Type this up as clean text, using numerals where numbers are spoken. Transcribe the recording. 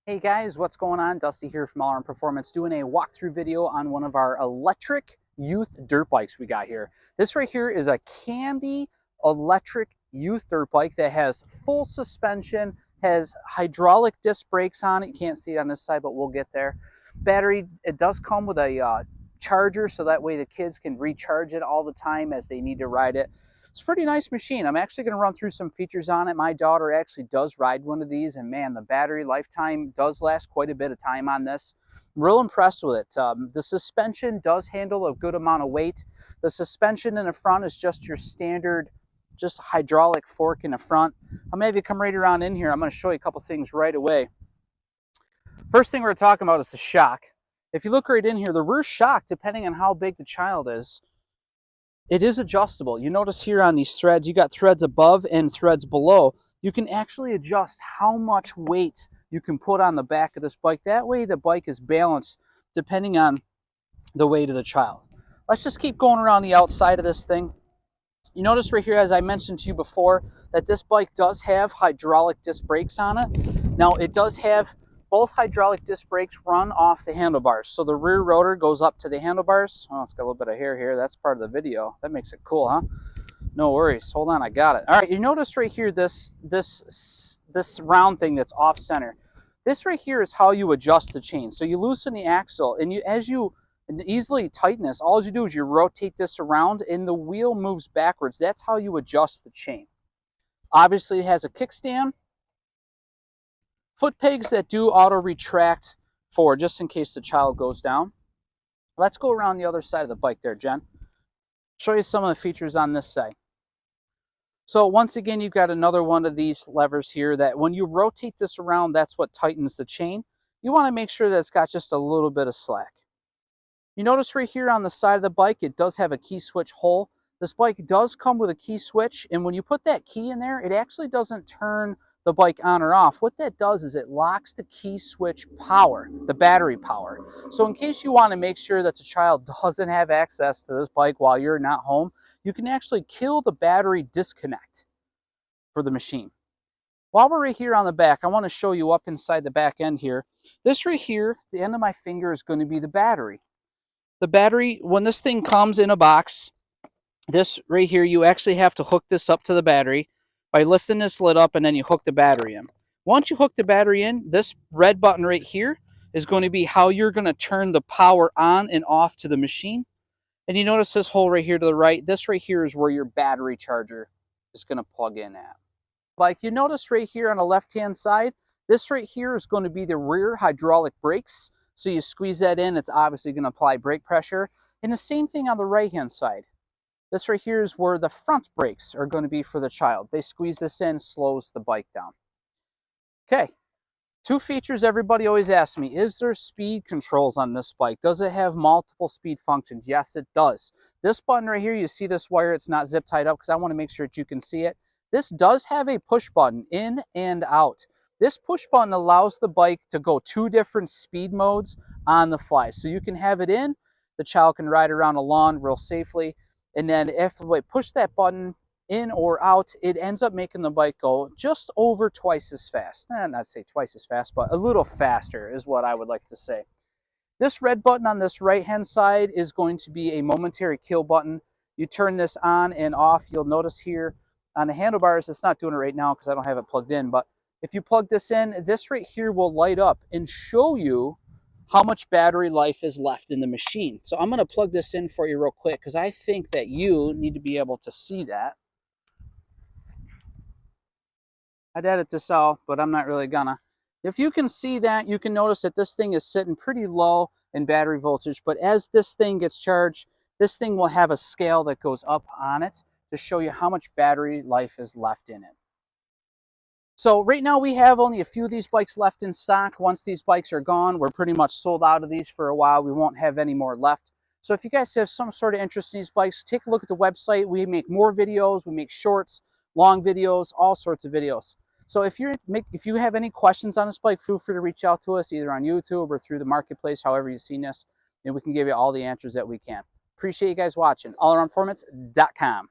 Hey guys, what's going on? Dusty here from All Around Performance doing a walkthrough video on one of our electric youth dirt bikes we got here. This right here is a Kandi electric youth dirt bike that has full suspension, has hydraulic disc brakes on it. You can't see it on this side, but we'll get there. Battery, it does come with a charger, so that way the kids can recharge it all the time as they need to ride it. It's a pretty nice machine. I'm actually going to run through some features on it. My daughter actually does ride one of these, and man, the battery lifetime does last quite a bit of time on this. I'm real impressed with it. The suspension does handle a good amount of weight. The suspension in the front is just your standard, just hydraulic fork in the front. I'm going to have you come right around in here. I'm going to show you a couple things right away. First thing we're talking about is the shock. If you look right in here, the rear shock, depending on how big the child is, it is adjustable. You notice here on these threads, you got threads above and threads below. You can actually adjust how much weight you can put on the back of this bike. That way the bike is balanced depending on the weight of the child. Let's just keep going around the outside of this thing. You notice right here, as I mentioned to you before, that this bike does have hydraulic disc brakes on it. Now it does have both hydraulic disc brakes run off the handlebars. So the rear rotor goes up to the handlebars. Oh, it's got a little bit of hair here. That's part of the video. That makes it cool, huh? No worries. Hold on, I got it. All right, you notice right here this round thing that's off center. This right here is how you adjust the chain. So you loosen the axle, and as you easily tighten this, all you do is you rotate this around and the wheel moves backwards. That's how you adjust the chain. Obviously it has a kickstand, foot pegs that do auto retract forward just in case the child goes down. Let's go around the other side of the bike there, Jen. Show you some of the features on this side. So once again, you've got another one of these levers here that when you rotate this around, that's what tightens the chain. You want to make sure that it's got just a little bit of slack. You notice right here on the side of the bike, it does have a key switch hole. This bike does come with a key switch, and when you put that key in there, it actually doesn't turn the bike on or off. What that does is it locks the key switch power, the battery power. So in case you want to make sure that the child doesn't have access to this bike while you're not home, you can actually kill the battery disconnect for the machine. While we're right here on the back, I want to show you up inside the back end here. This right here, the end of my finger is going to be the battery. The battery, when this thing comes in a box, this right here, you actually have to hook this up to the battery by lifting this lid up, and then you hook the battery in. Once you hook the battery in, this red button right here is going to be how you're going to turn the power on and off to the machine. And you notice this hole right here to the right, this right here is where your battery charger is going to plug in at. Like you notice right here on the left-hand side, this right here is going to be the rear hydraulic brakes. So you squeeze that in, it's obviously going to apply brake pressure. And the same thing on the right-hand side. This right here is where the front brakes are going to be for the child. They squeeze this in, slows the bike down. Okay, two features everybody always asks me. Is there speed controls on this bike? Does it have multiple speed functions? Yes, it does. This button right here, you see this wire, it's not zip tied up because I want to make sure that you can see it. This does have a push button in and out. This push button allows the bike to go two different speed modes on the fly. So you can have it in, the child can ride around a lawn real safely. And then if we push that button in or out, it ends up making the bike go just over twice as fast. Not say twice as fast, but a little faster is what I would like to say. This red button on this right-hand side is going to be a momentary kill button. You turn this on and off. You'll notice here on the handlebars, it's not doing it right now because I don't have it plugged in, but if you plug this in, this right here will light up and show you how much battery life is left in the machine. So I'm going to plug this in for you real quick because I think that you need to be able to see that. I'd edit this out, but I'm not really gonna. If you can see that, you can notice that this thing is sitting pretty low in battery voltage, but as this thing gets charged, this thing will have a scale that goes up on it to show you how much battery life is left in it. So right now we have only a few of these bikes left in stock. Once these bikes are gone, we're pretty much sold out of these for a while. We won't have any more left. So if you guys have some sort of interest in these bikes, take a look at the website. We make more videos, we make shorts, long videos, all sorts of videos. So if you have any questions on this bike, feel free to reach out to us either on YouTube or through the marketplace, however you've seen this, and we can give you all the answers that we can. Appreciate you guys watching. allaroundperformance.com.